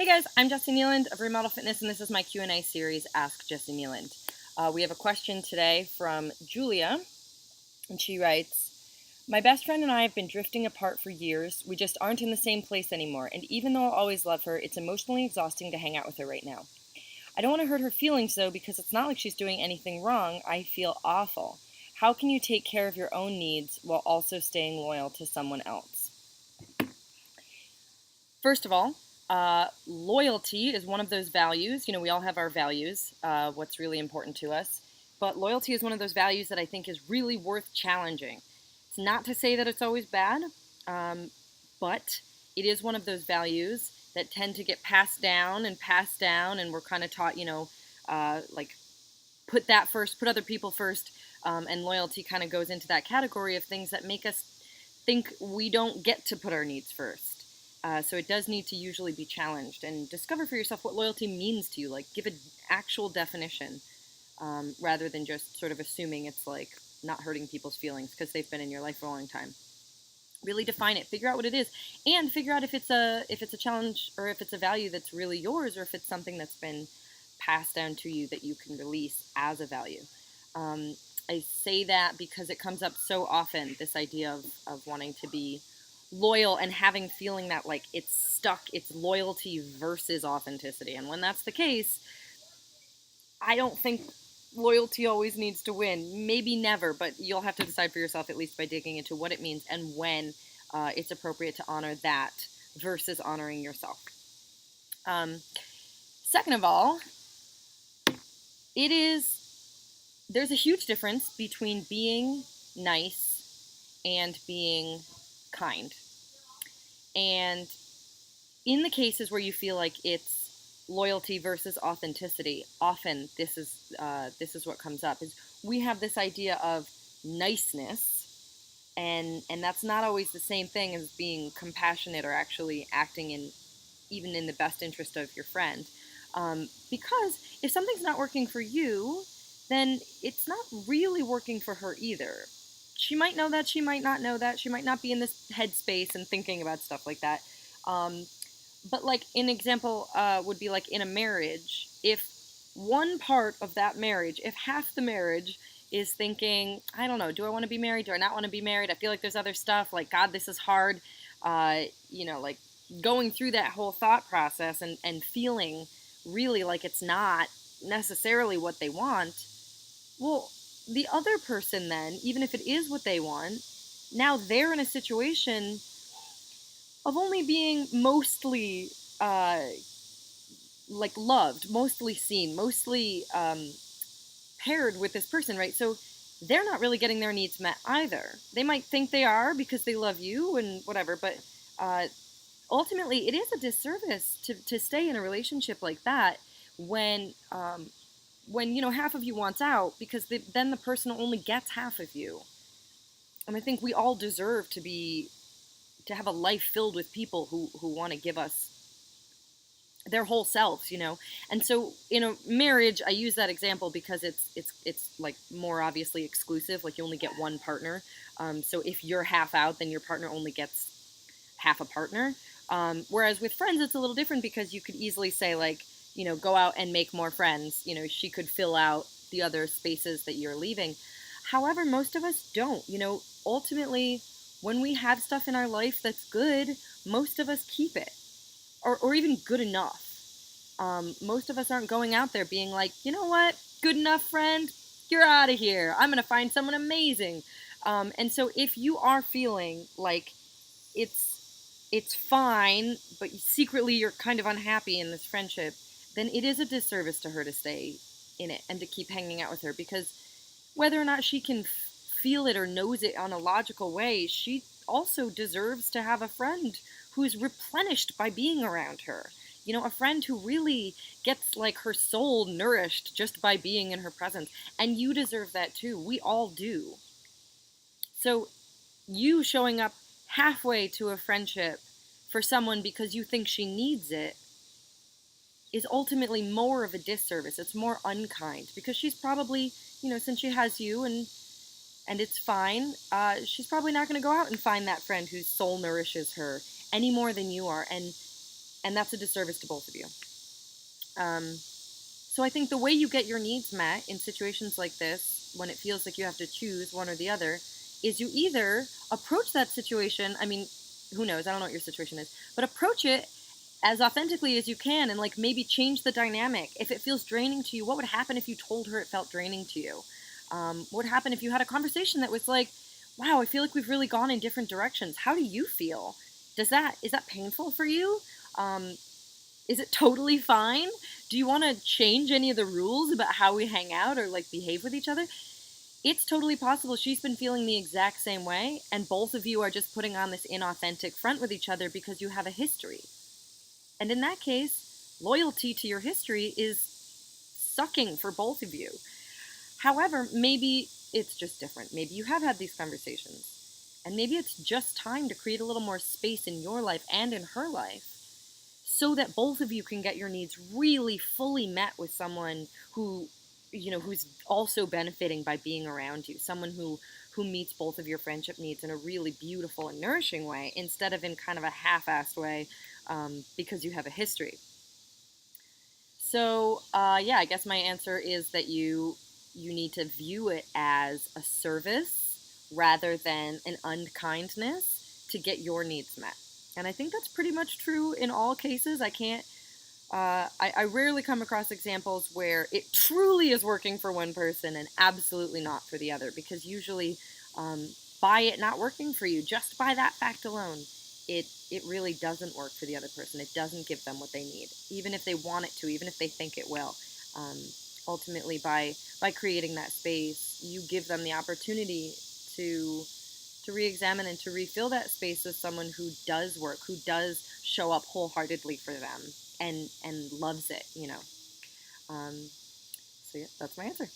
Hey guys, I'm Jessi Kneeland of Remodel Fitness, and this is my Q&A series, Ask Jessi Kneeland. We have a question today from Julia, and she writes, "My best friend and I have been drifting apart for years. We just aren't in the same place anymore, and even though I'll always love her, it's emotionally exhausting to hang out with her right now. I don't want to hurt her feelings though, because it's not like she's doing anything wrong. I feel awful. How can you take care of your own needs while also staying loyal to someone else?" First of all, loyalty is one of those values. We all have our values, what's really important to us. But loyalty is one of those values that I think is really worth challenging. It's not to say that it's always bad, but it is one of those values that tend to get passed down, and we're kind of taught, like put that first, put other people first, and loyalty kind of goes into that category of things that make us think we don't get to put our needs first. So it does need to usually be challenged, and discover for yourself what loyalty means to you. Like, give an actual definition, rather than just sort of assuming it's like not hurting people's feelings because they've been in your life for a long time. Really define it, figure out what it is, and figure out if it's a challenge, or if it's a value that's really yours, or if it's something that's been passed down to you that you can release as a value. I say that because it comes up so often, this idea of wanting to be loyal and feeling that like it's stuck, it's loyalty versus authenticity. And when that's the case, I don't think loyalty always needs to win. Maybe never, but you'll have to decide for yourself, at least by digging into what it means and when it's appropriate to honor that versus honoring yourself. Second of all, there's a huge difference between being nice and being kind. And in the cases where you feel like it's loyalty versus authenticity, often this is what comes up. Is we have this idea of niceness, and that's not always the same thing as being compassionate or actually acting even in the best interest of your friend. Because if something's not working for you, then it's not really working for her either. She might know that, she might not know that, she might not be in this headspace and thinking about stuff like that. But like an example would be like in a marriage, if one part of that marriage, if half the marriage is thinking, I don't know, do I want to be married? Do I not want to be married? I feel like there's other stuff, like, God, this is hard. Like going through that whole thought process and feeling really like it's not necessarily what they want. Well, the other person then, even if it is what they want, now they're in a situation of only being mostly like loved, mostly seen, mostly paired with this person, right? So they're not really getting their needs met either. They might think they are because they love you and whatever, but ultimately it is a disservice to stay in a relationship like that when half of you wants out, because then the person only gets half of you. And I think we all deserve to have a life filled with people who want to give us their whole selves, And so in a marriage, I use that example because it's like more obviously exclusive. Like, you only get one partner. So if you're half out, then your partner only gets half a partner. Whereas with friends, it's a little different, because you could easily say, like, go out and make more friends. She could fill out the other spaces that you're leaving. However, most of us don't. Ultimately, when we have stuff in our life that's good, most of us keep it, or even good enough. Most of us aren't going out there being like, you know what, good enough, friend, you're out of here. I'm going to find someone amazing. And so if you are feeling like it's fine, but secretly you're kind of unhappy in this friendship, then it is a disservice to her to stay in it and to keep hanging out with her, because whether or not she can feel it or knows it on a logical way, she also deserves to have a friend who's replenished by being around her. A friend who really gets like her soul nourished just by being in her presence. And you deserve that too. We all do. So you showing up halfway to a friendship for someone because you think she needs it is ultimately more of a disservice. It's more unkind, because she's probably, since she has you and it's fine, she's probably not going to go out and find that friend whose soul nourishes her any more than you are. And And that's a disservice to both of you. So I think the way you get your needs met in situations like this, when it feels like you have to choose one or the other, is you either approach that situation. I mean, who knows? I don't know what your situation is, but approach it as authentically as you can, and like maybe change the dynamic. If it feels draining to you, what would happen if you told her it felt draining to you? What would happen if you had a conversation that was like, wow, I feel like we've really gone in different directions. How do you feel? Is that painful for you? Um, is it totally fine? Do you want to change any of the rules about how we hang out or like behave with each other? It's totally possible she's been feeling the exact same way, and both of you are just putting on this inauthentic front with each other because you have a history. And in that case, loyalty to your history is sucking for both of you. However, maybe it's just different. Maybe you have had these conversations. And maybe it's just time to create a little more space in your life and in her life so that both of you can get your needs really fully met with someone who, who's also benefiting by being around you, someone who meets both of your friendship needs in a really beautiful and nourishing way instead of in kind of a half-assed way, because you have a history. So yeah, I guess my answer is that you need to view it as a service rather than an unkindness to get your needs met. And I think that's pretty much true in all cases. I rarely come across examples where it truly is working for one person and absolutely not for the other, because usually, by it not working for you, just by that fact alone, it really doesn't work for the other person. It doesn't give them what they need, even if they want it to, even if they think it will. Um, Ultimately, by creating that space, you give them the opportunity to re-examine and to refill that space with someone who does work, who does show up wholeheartedly for them and loves it. So yeah, that's my answer.